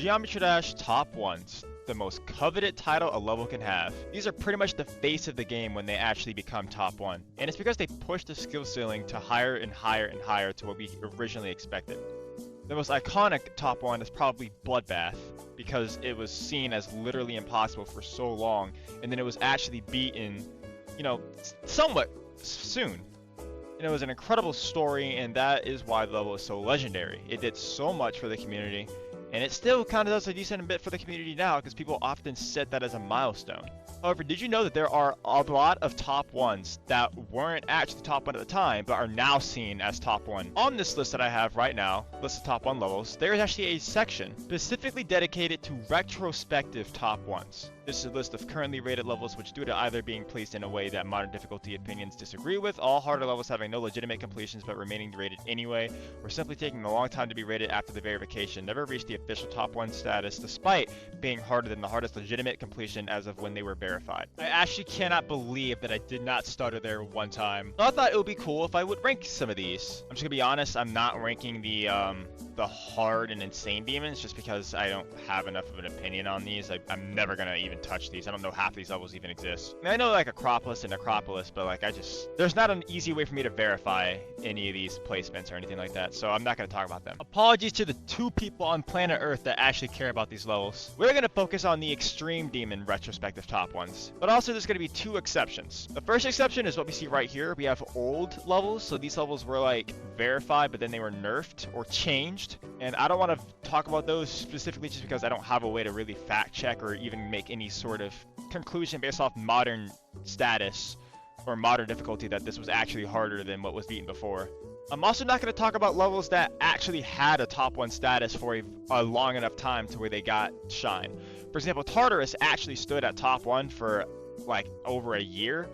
Geometry Dash Top 1s, the most coveted title a level can have. These are pretty much the face of the game when they actually become Top 1, and it's because they push the skill ceiling to higher and higher and higher to what we originally expected. The most iconic Top 1 is probably Bloodbath, because it was seen as literally impossible for so long, and then it was actually beaten, you know, somewhat soon. And it was an incredible story, and that is why the level is so legendary. It did so much for the community, and it still kind of does a decent bit for the community now, because people often set that as a milestone. However, did you know that there are a lot of Top 1s that weren't actually Top 1 at the time, but are now seen as Top 1? On this list that I have right now, list of Top 1 levels, there is actually a section specifically dedicated to retrospective Top 1s. This is a list of currently rated levels which, due to either being placed in a way that modern difficulty opinions disagree with, all harder levels having no legitimate completions but remaining rated anyway, or simply taking a long time to be rated after the verification, never reached the official Top 1 status despite being harder than the hardest legitimate completion as of when they were verified. I actually cannot believe that I did not stutter there one time. So I thought it would be cool if I would rank some of these. I'm just gonna be honest, I'm not ranking the hard and insane demons just because I don't have enough of an opinion on these. I'm never gonna even touch these. I don't know half these levels even exist. I mean, I know like Acropolis and Acropolis, but like there's not an easy way for me to verify any of these placements or anything like that, so I'm not gonna talk about them. Apologies to the 2 people on planet Earth that actually care about these levels. We're gonna focus on the extreme demon retrospective Top 1s, but also there's gonna be 2 exceptions. The first exception is what we see right here. We have old levels, so these levels were like verified, but then they were nerfed or changed, and I don't want to talk about those specifically just because I don't have a way to really fact check or even make any sort of conclusion based off modern status or modern difficulty that this was actually harder than what was beaten before. I'm also not going to talk about levels that actually had a Top 1 status for a long enough time to where they got shine. For example, Tartarus actually stood at Top 1 for like over a year,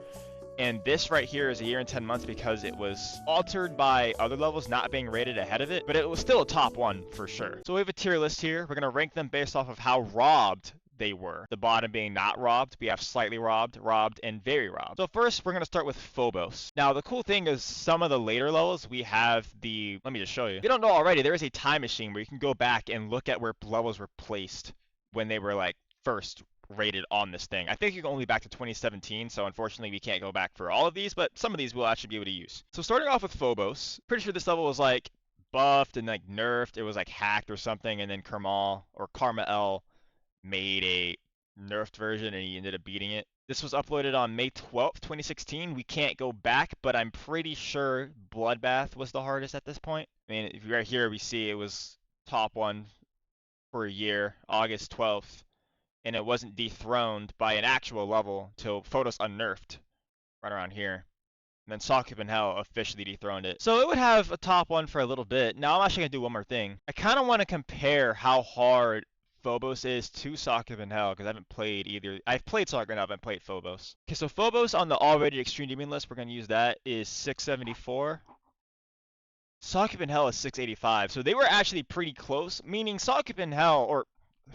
and this right here is a year and 10 months because it was altered by other levels not being rated ahead of it, but it was still a Top 1 for sure. So we have a tier list here. We're going to rank them based off of how robbed they were. The bottom being not robbed, we have slightly robbed, robbed, and very robbed. So first, we're going to start with Phobos. Now, the cool thing is some of the later levels, we have let me just show you. If you don't know already, there is a time machine where you can go back and look at where levels were placed when they were like first rated on this thing. I think you can only back to 2017, so unfortunately we can't go back for all of these, but some of these we'll actually be able to use. So starting off with Phobos, pretty sure this level was like buffed and like nerfed. It was like hacked or something, and then KrmaL made a nerfed version and he ended up beating it. This was uploaded on May 12th, 2016. We can't go back, but I'm pretty sure Bloodbath was the hardest at this point. I mean, if right here we see it was Top 1 for a year, August 12th. And it wasn't dethroned by an actual level till Phobos unnerfed, right around here. And then KrmaL officially dethroned it. So it would have a Top 1 for a little bit. Now I'm actually going to do one more thing. I kind of want to compare how hard Phobos is to KrmaL, because I haven't played either. I've played KrmaL, I haven't played Phobos. Okay, so Phobos on the already extreme demon list, we're going to use that, is 674. KrmaL is 685. So they were actually pretty close, meaning KrmaL, or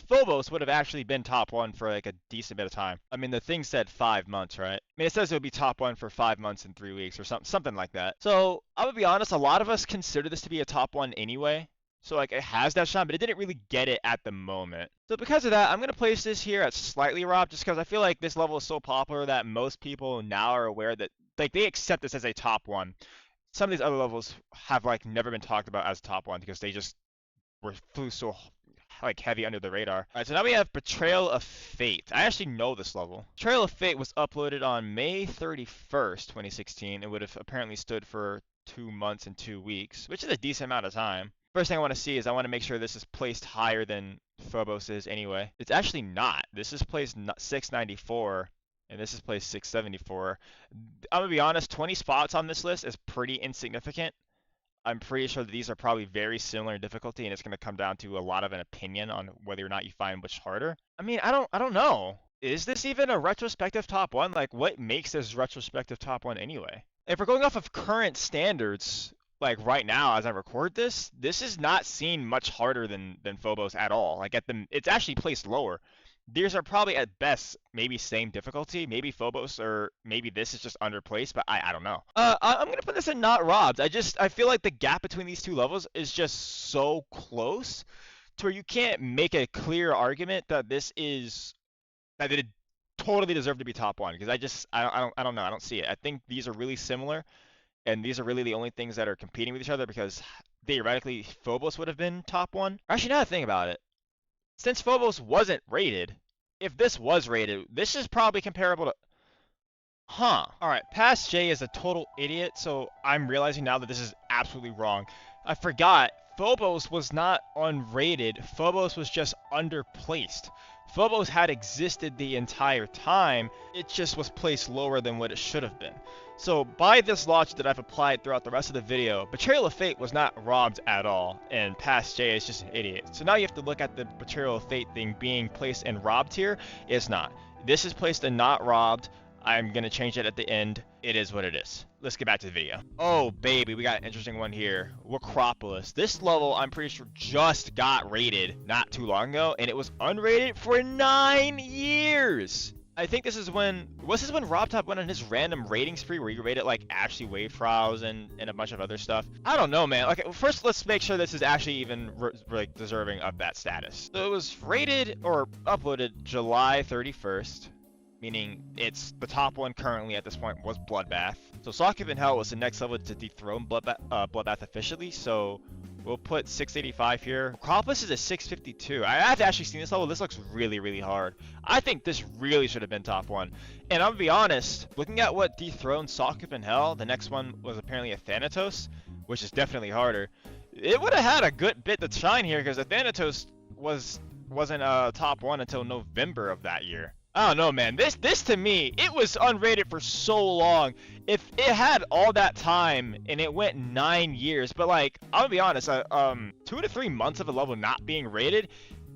Phobos would have actually been Top 1 for like a decent bit of time. I mean, the thing said 5 months, right? I mean, it says it would be Top 1 for 5 months and 3 weeks or something like that. So I'm gonna be honest, a lot of us consider this to be a Top 1 anyway. So like it has that shine, but it didn't really get it at the moment. So because of that, I'm gonna place this here at slightly robbed, just because I feel like this level is so popular that most people now are aware that like they accept this as a Top 1. Some of these other levels have like never been talked about as Top 1 because they just flew so like heavy under the radar. Alright, so now we have Betrayal of Fate. I actually know this level. Betrayal of Fate was uploaded on May 31st, 2016. It would have apparently stood for 2 months and 2 weeks, which is a decent amount of time. First thing I want to see is I want to make sure this is placed higher than Phobos is anyway. It's actually not. This is placed 694, and this is placed 674. I'm going to be honest, 20 spots on this list is pretty insignificant. I'm pretty sure that these are probably very similar in difficulty, and it's going to come down to a lot of an opinion on whether or not you find which harder. I mean, I don't know. Is this even a retrospective Top 1? Like, what makes this retrospective Top 1 anyway? If we're going off of current standards, like right now as I record this is not seen much harder than Phobos at all. Like it's actually placed lower. These are probably at best maybe same difficulty, maybe Phobos, or maybe this is just underplaced, but I don't know. I'm gonna put this in not robbed. I feel like the gap between these two levels is just so close to where you can't make a clear argument that that it totally deserved to be top one, because I don't know. I don't see it. I think these are really similar, and these are really the only things that are competing with each other, because theoretically Phobos would have been top one. Actually, now that I think about it, since Phobos wasn't rated, if this was rated, this is probably comparable to... Huh. Alright, Past J is a total idiot, so I'm realizing now that this is absolutely wrong. I forgot, Phobos was not unrated, Phobos was just underplaced. Phobos had existed the entire time, it just was placed lower than what it should have been. So by this logic that I've applied throughout the rest of the video, Betrayal of Fate was not robbed at all, and Past J is just an idiot. So now you have to look at the Betrayal of Fate thing being placed in robbed here. It's not. This is placed in not robbed. I'm going to change it at the end. It is what it is. Let's get back to the video. Oh, baby, we got an interesting one here. Acropolis. This level, I'm pretty sure, just got rated not too long ago, and it was unrated for 9 years. I think this is when... Was this when RobTop went on his random rating spree where you rated, like, Ashley Wave Trials and a bunch of other stuff? I don't know, man. Okay, first, let's make sure this is actually even, like, deserving of that status. So it was rated or uploaded July 31st. Meaning it's the top one currently at this point was Bloodbath. So Socket in Hell was the next level to dethrone Bloodbath officially, so we'll put 685 here. Acropolis is a 652. I have to actually see this level. This looks really, really hard. I think this really should have been top one. And I'm gonna be honest, looking at what dethroned Socket in Hell, the next one was apparently a Thanatos, which is definitely harder. It would have had a good bit to shine here because the Thanatos wasn't top one until November of that year. I don't know, man. This to me, it was unrated for so long. If it had all that time and it went 9 years, but like, I'm gonna be honest, 2 to 3 months of a level not being rated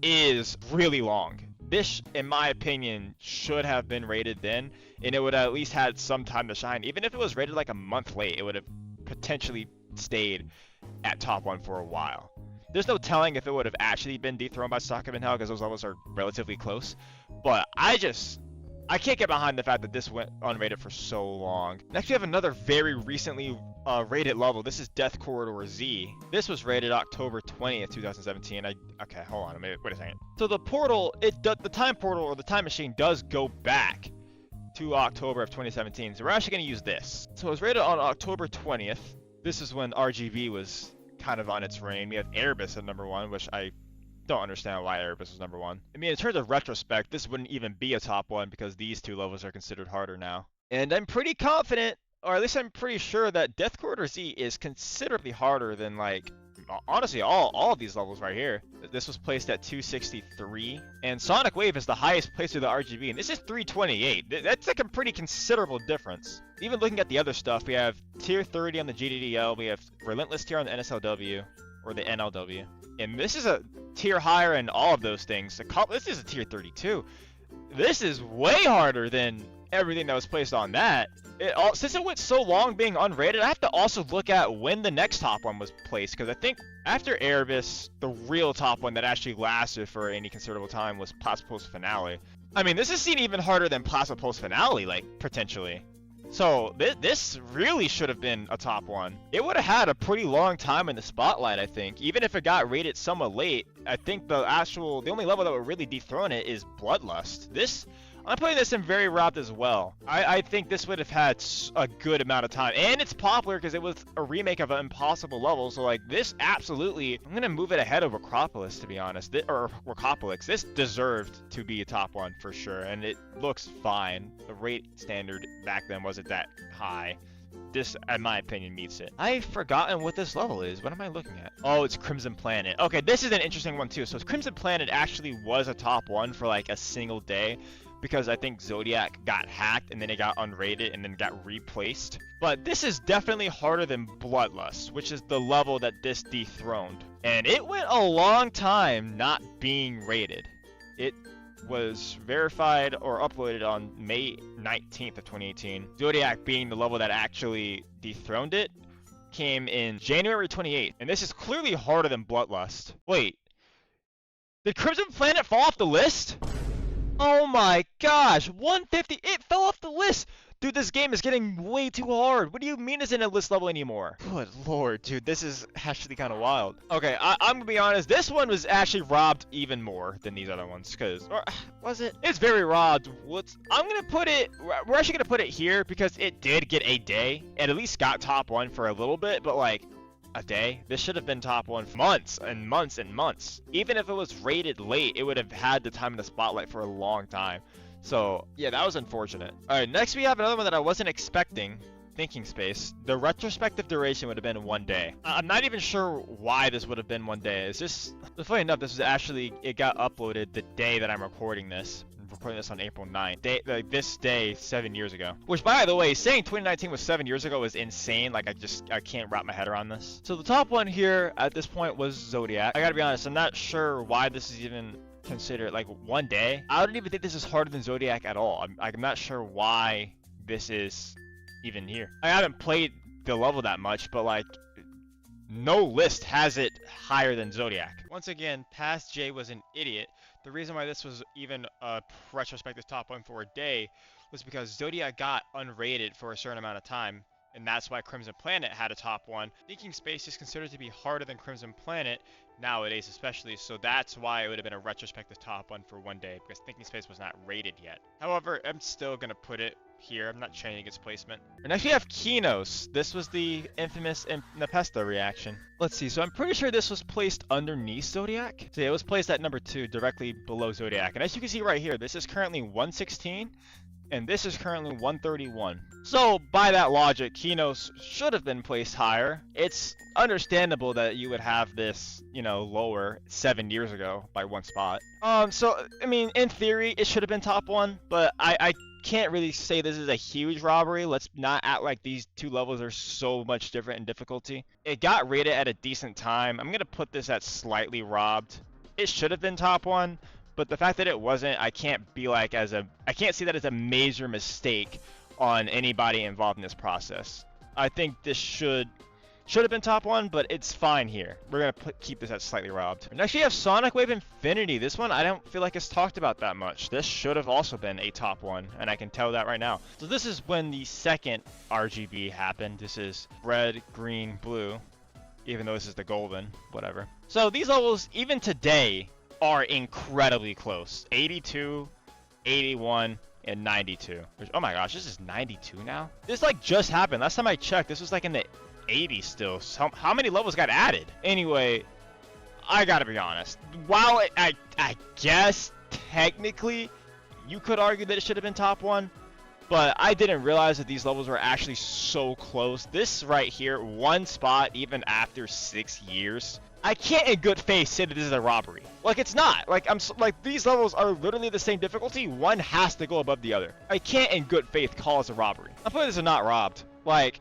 is really long. This, in my opinion, should have been rated then, and it would have at least had some time to shine. Even if it was rated like a month late, it would have potentially stayed at top one for a while. There's no telling if it would have actually been dethroned by Socket in Hell because those levels are relatively close. But I can't get behind the fact that this went unrated for so long. Next we have another very recently rated level. This is Death Corridor Z. This was rated October 20th, 2017. Okay, hold on, wait a second. So the portal, the time portal or the time machine does go back to October of 2017. So we're actually going to use this. So it was rated on October 20th. This is when RGB was kind of on its reign. We have Erebus at number 1, which I don't understand why Erebus was number 1. I mean, in terms of retrospect, this wouldn't even be a top 1 because these two levels are considered harder now. And I'm pretty confident, or at least I'm pretty sure, that Death Corridor Z is considerably harder than, like, honestly, all of these levels right here. This was placed at 263, and Sonic Wave is the highest placed through the RGB, and this is 328. That's like a pretty considerable difference. Even looking at the other stuff, we have tier 30 on the GDDL, we have Relentless tier on the NSLW, or the NLW, and this is a tier higher in all of those things. This is a tier 32. This is way harder than everything that was placed on that. Since it went so long being unrated, I have to also look at when the next top one was placed, because I think after Erebus, the real top one that actually lasted for any considerable time was Platypus Finale. I mean, this is seen even harder than Platypus Finale, like, potentially. So, this really should have been a top one. It would have had a pretty long time in the spotlight, I think. Even if it got rated somewhat late, I think the only level that would really dethrone it is Bloodlust. I'm putting this in very robbed as well. I think this would have had a good amount of time. And it's popular because it was a remake of an impossible level. So, like, this absolutely... I'm going to move it ahead of Acropolis, to be honest. Or CrmaL. This deserved to be a top one for sure. And it looks fine. The rate standard back then wasn't that high. This, in my opinion, meets it. I've forgotten what this level is. What am I looking at? Oh, it's Crimson Planet. Okay, this is an interesting one, too. So, Crimson Planet actually was a top one for, like, a single day, because I think Zodiac got hacked and then it got unrated and then got replaced. But this is definitely harder than Bloodlust, which is the level that this dethroned. And it went a long time not being rated. It was verified or uploaded on May 19th of 2018. Zodiac being the level that actually dethroned it came in January 28th. And this is clearly harder than Bloodlust. Wait, did Crimson Planet fall off the list? Oh my gosh, 150, it fell off the list! Dude, this game is getting way too hard. What do you mean it's in a list level anymore? Good lord, dude, this is actually kind of wild. Okay, I'm gonna be honest. This one was actually robbed even more than these other ones, or was it? It's very robbed. I'm gonna put it. We're actually gonna put it here because it did get a day. It at least got top 1 for a little bit, but like a day. This should have been top 1 for months and months and months. Even if it was rated late, it would have had the time in the spotlight for a long time. So yeah, that was unfortunate. All right, next we have another one that I wasn't expecting. Thinking space. The retrospective duration would have been 1 day. I'm not even sure why this would have been 1 day. It's just, funny enough, this was actually, it got uploaded the day that I'm recording this. I'm recording this on April 9th. Like this day 7 years ago. Which, by the way, saying 2019 was 7 years ago is insane. Like I can't wrap my head around this. So the top one here at this point was Zodiac. I gotta be honest, I'm not sure why this is even considered like 1 day. I don't even think this is harder than Zodiac at all. I'm not sure why this is even here. I haven't played the level that much, but like no list has it higher than Zodiac. Once again, Past J was an idiot. The reason why this was even a retrospective top 1 for a day was because Zodiac got unrated for a certain amount of time, and that's why Crimson Planet had a top 1. Thinking Space is considered to be harder than Crimson Planet nowadays, especially, so that's why it would have been a retrospective top 1 for 1 day, because Thinking Space was not rated yet. However, I'm still gonna put it here. I'm not changing its placement. And next we have Kenos. This was the infamous Nepesta reaction. Let's see, so I'm pretty sure this was placed underneath Zodiac. So yeah, it was placed at number 2, directly below Zodiac. And as you can see right here, this is currently 116, and this is currently 131. So by that logic, Kenos should have been placed higher. It's understandable that you would have this, you know, lower 7 years ago by 1 spot. So I mean, in theory, it should have been top 1, but I can't really say this is a huge robbery. Let's not act like these 2 levels are so much different in difficulty. It got rated at a decent time. I'm gonna put this at slightly robbed. It should have been top 1, but the fact that it wasn't, I can't see that as a major mistake on anybody involved in this process. I think this should have been top 1, but it's fine here. We're gonna keep this at slightly robbed. Next we have Sonic Wave Infinity. This one I don't feel like it's talked about that much. This should have also been a top 1, and I can tell that right now. So this is when the second RGB happened. This is red, green, blue, even though this is the golden, whatever. So these levels, even today, are incredibly close. 82, 81, and 92. Which, oh my gosh, this is 92 now? This like just happened. Last time I checked, this was like in the 80s still. So how many levels got added? Anyway, I gotta be honest. While I guess technically you could argue that it should have been top 1, but I didn't realize that these levels were actually so close. This right here, 1 spot even after 6 years. I can't in good faith say that this is a robbery. Like, it's not. Like, these levels are literally the same difficulty. One has to go above the other. I can't in good faith call this a robbery. I'm putting this as not robbed. Like,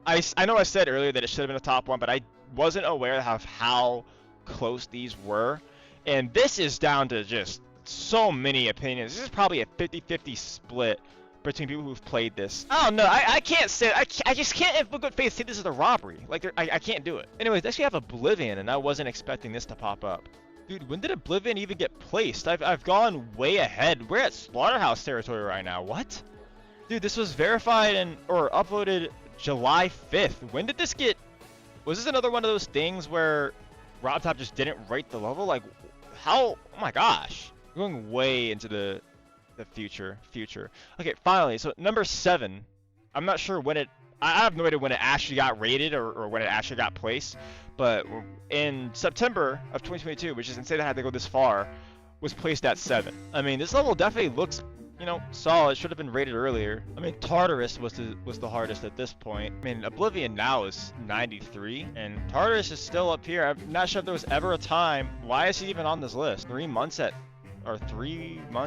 I know I said earlier that it should have been a top 1, but I wasn't aware of how close these were. And this is down to just so many opinions. This is probably a 50-50 split between people who've played this. I don't know. I can't say. I just can't in good faith say this is a robbery. Like, I can't do it. Anyways, next we have Oblivion, and I wasn't expecting this to pop up. Dude, when did Oblivion even get placed? I've gone way ahead. We're at Slaughterhouse territory right now. What? Dude, this was verified or uploaded July 5th. When did this get... Was this another one of those things where RobTop just didn't rate the level? Like, how... Oh my gosh. We're going way into the future. Okay, finally, so number 7. I'm not sure when I have no idea when it actually got rated or when it actually got placed, but in September of 2022, which is insane that I had to go this far, was placed at 7. I mean, this level definitely looks, you know, solid. It should have been rated earlier. I mean, Tartarus was the hardest at this point. I mean, Oblivion now is 93, and Tartarus is still up here. I'm not sure if there was ever a time. Why is he even on this list? 3 months,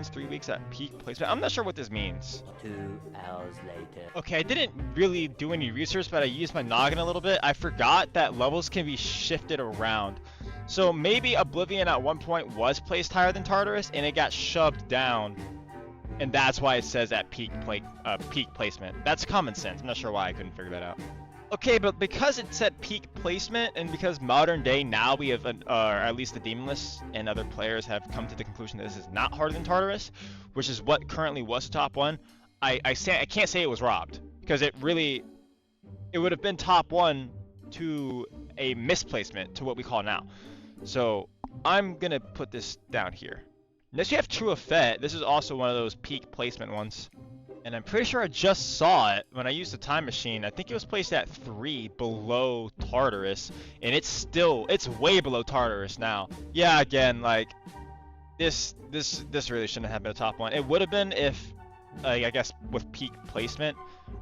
3 weeks at peak placement. I'm not sure what this means. 2 hours later. Okay, I didn't really do any research, but I used my noggin a little bit. I forgot that levels can be shifted around. So maybe Oblivion at one point was placed higher than Tartarus, and it got shoved down. And that's why it says at peak placement. That's common sense. I'm not sure why I couldn't figure that out. Okay, but because it said peak placement, and because modern day now we have, or at least the Demonless and other players have come to the conclusion that this is not harder than Tartarus, which is what currently was the top 1, I can't say it was robbed, because it would have been top 1 to a misplacement to what we call now. So I'm gonna put this down here. Next we have Trueffet. This is also one of those peak placement ones. And I'm pretty sure I just saw it when I used the time machine. I think it was placed at 3 below Tartarus, and it's way below Tartarus now. Yeah, again, like this really shouldn't have been a top 1. It would have been if, I guess, with peak placement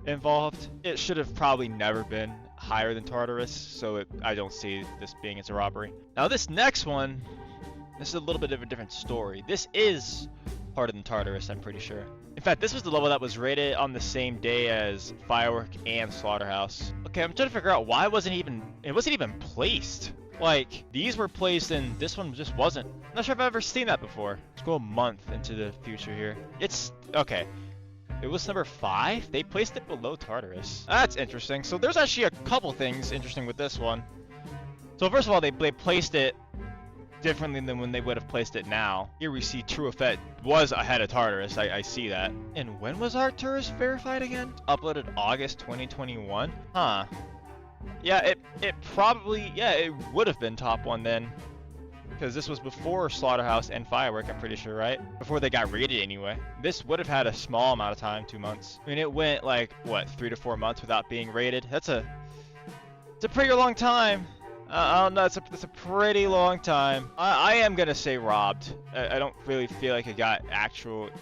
involved. It should have probably never been higher than Tartarus, so I don't see this being as a robbery. Now this next one, this is a little bit of a different story. This is harder than Tartarus, I'm pretty sure. In fact, this was the level that was rated on the same day as Firework and Slaughterhouse. Okay, I'm trying to figure out why it wasn't even placed. Like, these were placed and this one just wasn't. I'm not sure if I've ever seen that before. Let's go a month into the future here. It's, okay. It was number 5? They placed it below Tartarus. That's interesting. So there's actually a couple things interesting with this one. So first of all, they placed it differently than when they would have placed it now. Here we see Trueffet was ahead of Tartarus. I see that. And when was Arcturus verified again? Uploaded August 2021? Huh. Yeah, it probably, yeah, it would have been top 1 then. Because this was before Slaughterhouse and Firework, I'm pretty sure, right? Before they got rated anyway. This would have had a small amount of time, 2 months. I mean, it went like, what, 3 to 4 months without being rated? It's a pretty long time. I don't know, it's a pretty long time. I am gonna say robbed. I don't really feel like it got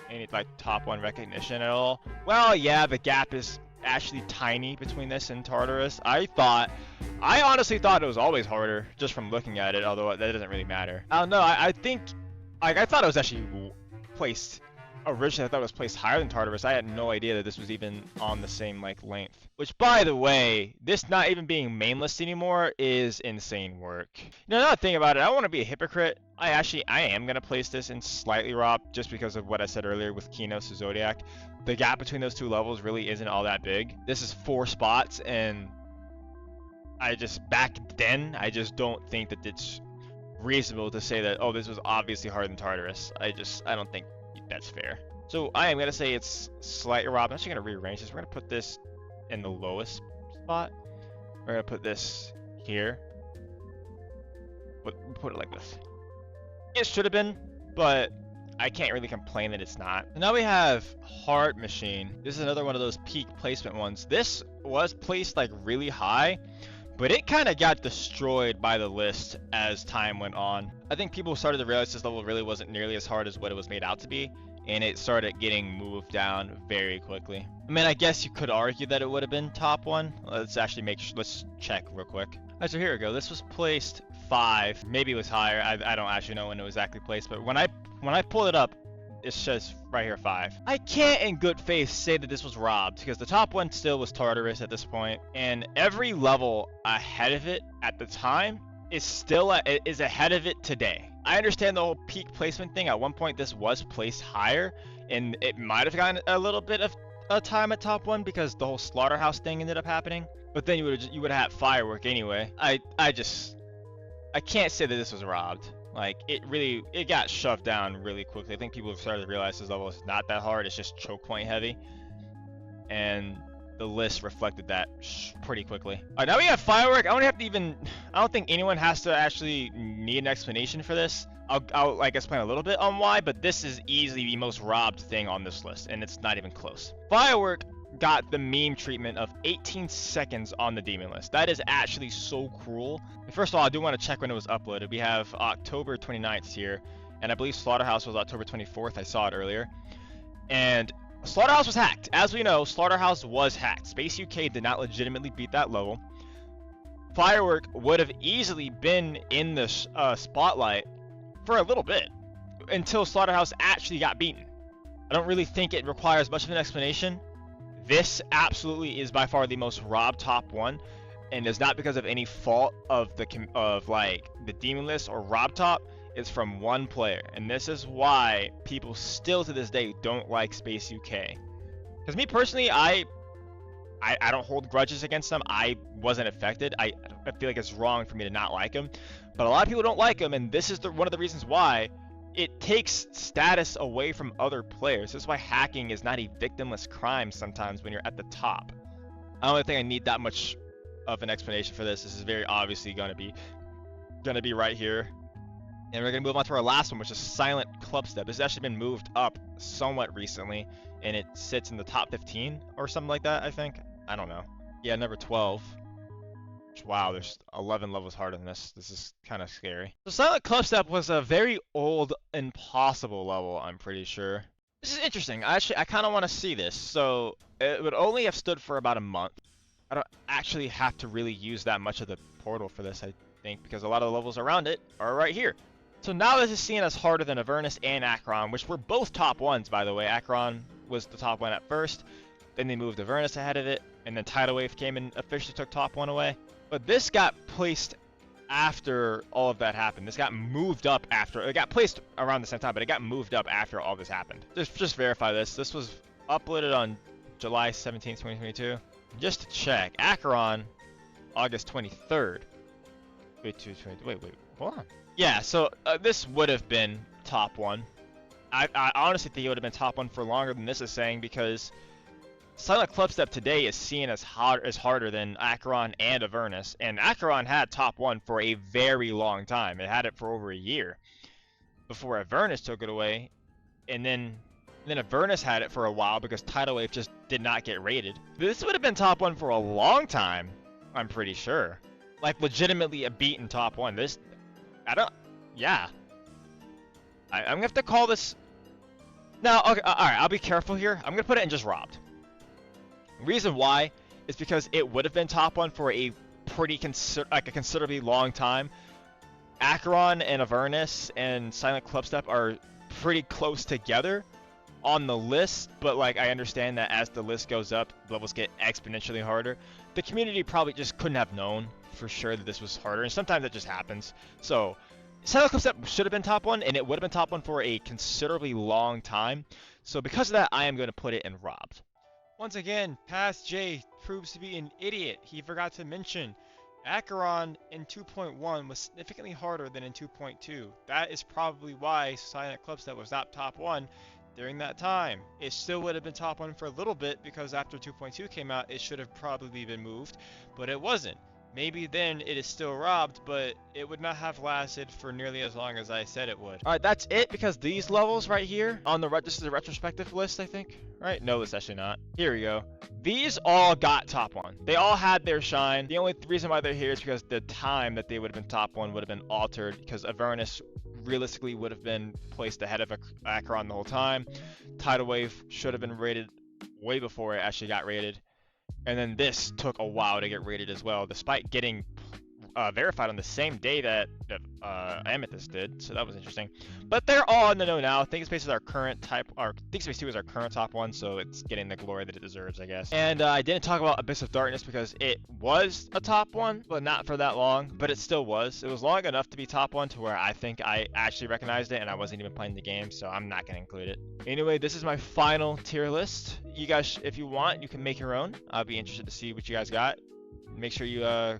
any like top 1 recognition at all. Well, yeah, the gap is actually tiny between this and Tartarus. I honestly thought it was always harder just from looking at it, although that doesn't really matter. I don't know, I think, like, I thought it was actually placed, originally I thought it was placed higher than Tartarus. I had no idea that this was even on the same, like, length. Which, by the way, this not even being main list anymore is insane work. You know, now that I think about it, I don't want to be a hypocrite. I am going to place this in slightly robbed just because of what I said earlier with Kenos and Zodiac. The gap between those 2 levels really isn't all that big. This is 4 spots, and back then, I just don't think that it's reasonable to say that, oh, this was obviously harder than Tartarus. I don't think that's fair. So I am going to say it's slightly robbed. I'm actually going to rearrange this. We're going to put this in the lowest spot. We're going to put this here. Put it like this. It should have been, but I can't really complain that it's not. And now we have Heart Machine. This is another one of those peak placement ones. This was placed like really high, but it kind of got destroyed by the list as time went on. I think people started to realize this level really wasn't nearly as hard as what it was made out to be, and it started getting moved down very quickly. I mean, I guess you could argue that it would have been top 1. Let's actually let's check real quick. Alright, so here we go. This was placed 5. Maybe it was higher. I don't actually know when it was exactly placed, but when I pulled it up, it says right here 5. I can't in good faith say that this was robbed, because the top 1 still was Tartarus at this point, and every level ahead of it at the time is ahead of it today. I understand the whole peak placement thing. At one point this was placed higher, and it might have gotten a little bit of a time at top 1 because the whole Slaughterhouse thing ended up happening. But then you would have had Firework anyway. I can't say that this was robbed. Like, it got shoved down really quickly. I think people have started to realize this level is not that hard. It's just choke point heavy, and the list reflected that pretty quickly. All right, now we have Firework. I don't think anyone has to actually need an explanation for this. I'll like explain a little bit on why, but this is easily the most robbed thing on this list, and it's not even close. Firework got the meme treatment of 18 seconds on the demon list. That is actually so cruel. First of all, I do want to check when it was uploaded. We have October 29th here, and I believe Slaughterhouse was October 24th. I saw it earlier. And Slaughterhouse was hacked. As we know, Slaughterhouse was hacked. Space UK did not legitimately beat that level. Firework would have easily been in the spotlight for a little bit until Slaughterhouse actually got beaten. I don't really think it requires much of an explanation. This absolutely is by far the most robbed top 1, and it's not because of any fault of the demon list or rob top. It's from one player, and this is why people still to this day don't like Space UK. Because me personally, I don't hold grudges against them. I wasn't affected. I feel like it's wrong for me to not like him, but a lot of people don't like him, and this is one of the reasons why. it takes status away from other players. This is why hacking is not a victimless crime sometimes when you're at the top. I don't think I need that much of an explanation for this. This is very obviously gonna be right here. And we're gonna move on to our last one, which is Silent Clubstep. This has actually been moved up somewhat recently, and it sits in the top 15 or something like that, I think. I don't know. Yeah, number 12. Wow, there's 11 levels harder than this. This is kind of scary. So Silent Clubstep was a very old impossible level, I'm pretty sure. This is interesting. I kind of want to see this. So it would only have stood for about a month. I don't actually have to really use that much of the portal for this, I think, because a lot of the levels around it are right here. So now this is seen as harder than Avernus and Acron, which were both top ones, by the way. Acron was the top one at first, then they moved Avernus ahead of it, and then Tidal Wave came and officially took top one away. But this got placed after all of that happened. This got moved up after. It got placed around the same time, but it got moved up after all this happened. Just verify this. This was uploaded on July 17, 2022. Just to check, Acron, August 23rd. Wait, hold on. Yeah, so this would have been top one. I honestly think it would have been top one for longer than this is saying, because Silent Clubstep today is seen as harder than Acron and Avernus, and Acron had top one for a very long time. It had it for over a year before Avernus took it away, and then Avernus had it for a while because Tidal Wave just did not get rated. This would have been top one for a long time, I'm pretty sure. Like, legitimately a beaten top one. Yeah. I'm gonna have to call this. Now, okay, alright, I'll be careful here. I'm gonna put it in just robbed. Reason why is because it would have been top one for a pretty considerably long time. Acron and Avernus and Silent Clubstep are pretty close together on the list, but like I understand that as the list goes up, levels get exponentially harder. The community probably just couldn't have known for sure that this was harder, and sometimes that just happens. So Silent Clubstep should have been top one, and it would have been top one for a considerably long time. So because of that, I am going to put it in robbed. Once again, Past J proves to be an idiot. He forgot to mention Acron in 2.1 was significantly harder than in 2.2. That is probably why Silent Clubstep was not top one during that time. It still would have been top one for a little bit because after 2.2 came out, it should have probably been moved, but it wasn't. Maybe then it is still robbed, but it would not have lasted for nearly as long as I said it would. Alright, that's it, because these levels right here on this is a retrospective list, I think. Right? No, it's actually not. Here we go. These all got top one. They all had their shine. The only reason why they're here is because the time that they would have been top one would have been altered, because Avernus realistically would have been placed ahead of Acron the whole time. Tidal Wave should have been rated way before it actually got rated. And then this took a while to get rated as well, despite getting verified on the same day that Amethyst did, so that was interesting. But they're all in the know now. ThinkSpace is our current ThinkSpace 2 is our current top one, so it's getting the glory that it deserves, I guess. And I didn't talk about Abyss of Darkness because it was a top one, but not for that long, but it still was. It was long enough to be top one to where I think I actually recognized it, and I wasn't even playing the game, so I'm not going to include it. Anyway, this is my final tier list. You guys, if you want, you can make your own. I'll be interested to see what you guys got. Make sure you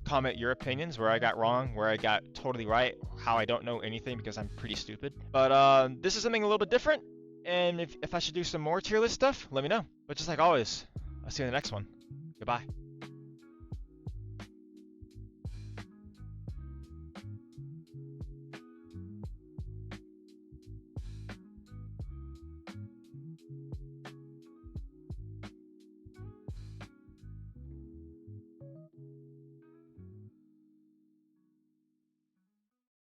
comment your opinions, where I got wrong, where I got totally right, how I don't know anything because I'm pretty stupid. But this is something a little bit different, and if I should do some more tier list stuff, let me know. But just like always, I'll see you in the next one. Goodbye.